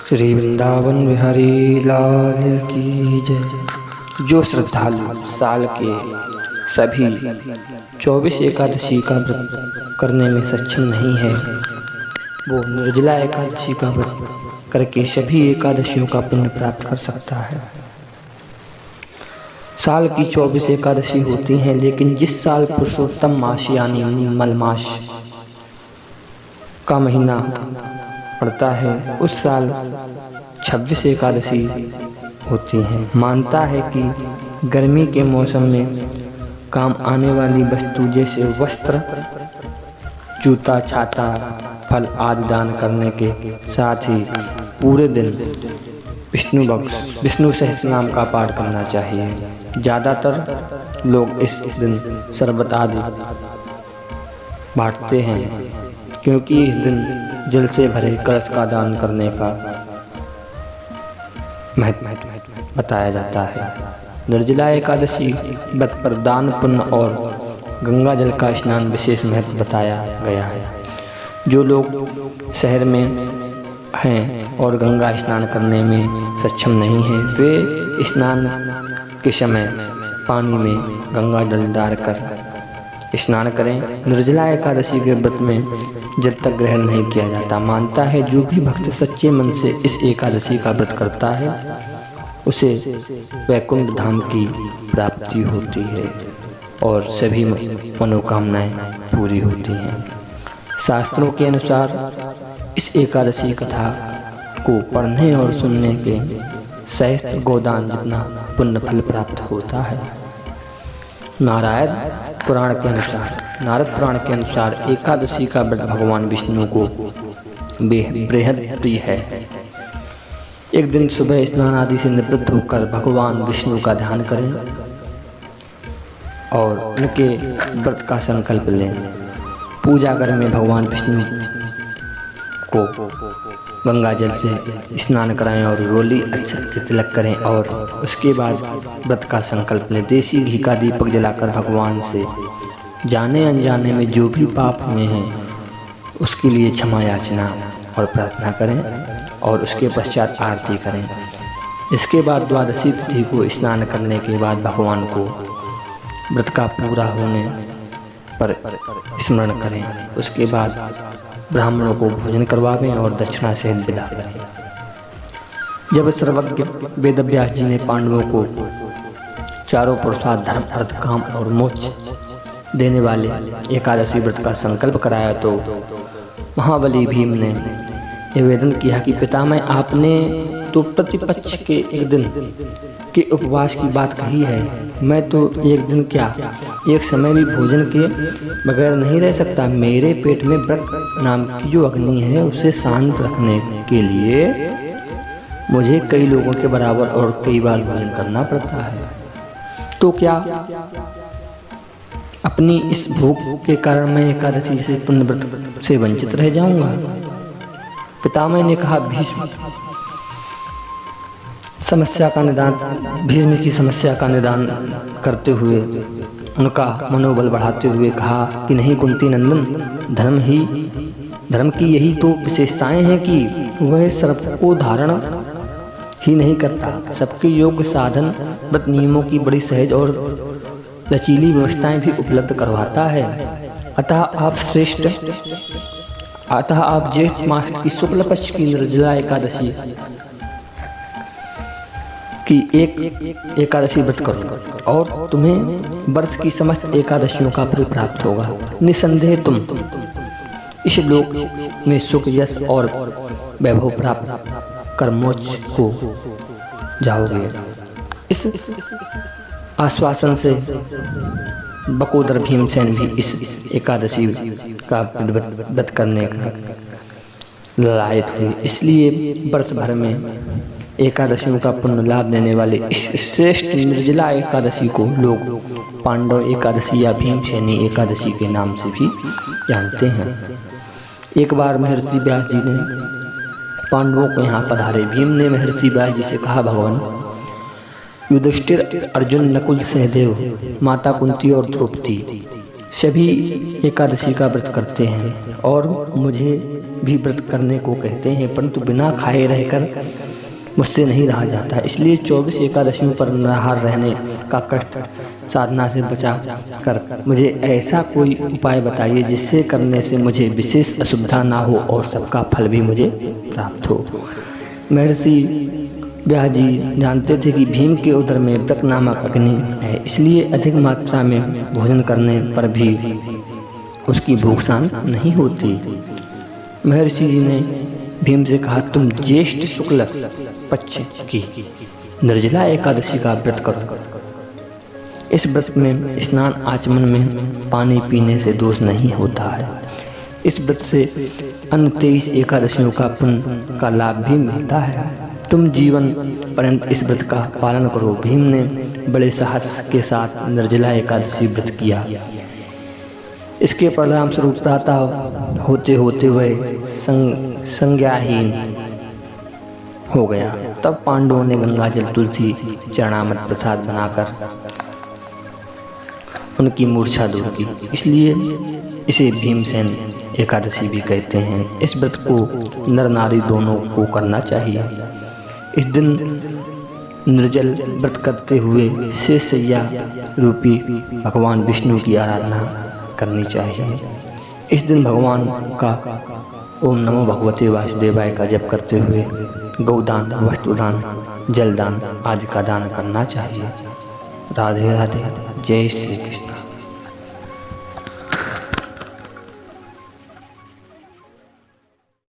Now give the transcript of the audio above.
श्री वृंदावन बिहारी लाल की जय। जो श्रद्धालु साल के सभी 24 एकादशी का व्रत करने में सक्षम नहीं है, वो निर्जला एकादशी का व्रत करके सभी एकादशियों का पुण्य प्राप्त कर सकता है। साल की 24 एकादशी होती हैं, लेकिन जिस साल पुरुषोत्तम मास यानी मलमास का महीना पड़ता है, उस साल 26 एकादशी होती हैं। मानता है कि गर्मी के मौसम में काम आने वाली वस्तु जैसे वस्त्र, जूता, छाता, फल आदि दान करने के साथ ही पूरे दिन विष्णु सहस्त्रनाम का पाठ करना चाहिए। ज़्यादातर लोग इस दिन शरबत आदि बांटते हैं, क्योंकि इस दिन जल से भरे कलश का दान करने का महत्व बताया जाता है। निर्जला एकादशी व्रत पर दान, पुण्य और गंगा जल का स्नान विशेष महत्व बताया गया है। जो लोग शहर में हैं और गंगा स्नान करने में सक्षम नहीं हैं, वे स्नान के समय पानी में गंगा जल डालकर स्नान करें। निर्जला एकादशी के व्रत में जल तक ग्रहण नहीं किया जाता। मानता है जो भी भक्त सच्चे मन से इस एकादशी का व्रत करता है, उसे वैकुंठ धाम की प्राप्ति होती है और सभी मनोकामनाएं पूरी होती हैं। शास्त्रों के अनुसार इस एकादशी कथा को पढ़ने और सुनने के सहस्त्र गोदान जितना पुण्य फल प्राप्त होता है। नारद पुराण के अनुसार एकादशी का व्रत भगवान विष्णु को बेहद प्रिय है। एक दिन सुबह स्नान आदि से निवृत्त होकर भगवान विष्णु का ध्यान करें और उनके व्रत का संकल्प लें। पूजा घर में भगवान विष्णु को गंगा जल से स्नान कराएं और रोली अक्षत से तिलक करें और उसके बाद व्रत का संकल्प लें। देसी घी का दीपक जलाकर भगवान से जाने अनजाने में जो भी पाप हुए हैं उसके लिए क्षमा याचना और प्रार्थना करें और उसके पश्चात आरती करें। इसके बाद द्वादशी तिथि को स्नान करने के बाद भगवान को व्रत का पूरा होने पर स्मरण करें। उसके बाद ब्राह्मणों को भोजन करवावें और दक्षिणा सहित विदा करें। जब सर्वज्ञ वेदव्यास जी ने पांडवों को चारों पुरुषार्थ धर्म, अर्थ, काम और मोक्ष देने वाले एकादशी व्रत का संकल्प कराया, तो महाबली भीम ने निवेदन किया कि पितामह, आपने तो प्रतिपक्ष के एक दिन के उपवास की बात कही है। मैं तो एक दिन क्या, एक समय भी भोजन के बगैर नहीं रह सकता। मेरे पेट में व्रत नाम की जो अग्नि है उसे शांत रखने के लिए मुझे कई लोगों के बराबर और कई बार भोजन करना पड़ता है। तो क्या अपनी इस भूख के कारण मैं एकादशी से पुण्य व्रत से वंचित रह जाऊंगा? पितामह ने कहा। भीष्म की समस्या का निदान करते हुए उनका मनोबल बढ़ाते हुए कहा कि नहीं कुंती नंदन, धर्म की यही तो विशेषताएं हैं कि वह सर्प को धारण ही नहीं करता, सबके योग्य साधन व्रत नियमों की बड़ी सहज और लचीली व्यवस्थाएं भी उपलब्ध करवाता है। अतः आप ज्येष्ठ मास की शुक्ल पक्ष की निर्जला एकादशी की एक एकादशी व्रत करो और तुम्हें वर्ष की समस्त एकादशियों का फल प्राप्त होगा। निसंदेह तुम इस लोक में सुख, यश और वैभव प्राप्त कर मोक्ष को जाओगे। इस आश्वासन से बकोदर भीमसेन भी इस एकादशी का व्रत करने का लायक हुए। इसलिए वर्ष भर में एकादशियों का पुण्य लाभ देने वाले इस श्रेष्ठ निर्जला एकादशी को लोग पांडव एकादशी या भीमसेनी एकादशी के नाम से भी जानते हैं। एक बार महर्षि व्यास जी ने पांडवों को यहाँ पधारे। भीम ने महर्षि व्यास जी से कहा, भगवान, युधिष्ठिर, अर्जुन, नकुल, सहदेव, माता कुंती और द्रौपदी सभी एकादशी का व्रत करते हैं और मुझे भी व्रत करने को कहते हैं, परंतु बिना खाए रहकर मुझसे नहीं रहा जाता। इसलिए 24 एकादशियों पर निराहार रहने का कष्ट साधना से बचा कर मुझे ऐसा कोई उपाय बताइए जिससे करने से मुझे विशेष असुविधा ना हो और सबका फल भी मुझे प्राप्त हो। महर्षि व्यास जी जानते थे कि भीम के उदर में व्रत नामक अग्नि है, इसलिए अधिक मात्रा में भोजन करने पर भी उसकी भूख शांत नहीं होती। महर्षि जी ने भीम से कहा, तुम ज्येष्ठ शुक्ल पक्ष की निर्जला एकादशी का व्रत करो। इस व्रत में स्नान आचमन में पानी पीने से दोष नहीं होता है। इस व्रत से अन्य 23 एकादशियों का पुण्य का लाभ भी मिलता है। तुम जीवन पर्यंत इस व्रत का पालन करो। भीम ने बड़े साहस के साथ निर्जला एकादशी व्रत किया। इसके परिणाम स्वरूप प्रातः होते होते वह संज्ञाहीन हो गया। तब पांडवों ने गंगा जल तुलसी चरणामृत प्रसाद बनाकर उनकी मूर्छा दूर की, इसलिए इसे भीमसेन एकादशी भी कहते हैं। इस व्रत को नर नारी दोनों को करना चाहिए। इस दिन निर्जल व्रत करते हुए शेषशय्या रूपी भगवान विष्णु की आराधना करनी चाहिए। इस दिन भगवान का ओम नमो भगवते वासुदेवाय का जप करते हुए गौदान, वस्त्रदान, जलदान आदि का दान करना चाहिए। राधे राधे। जय श्री कृष्ण।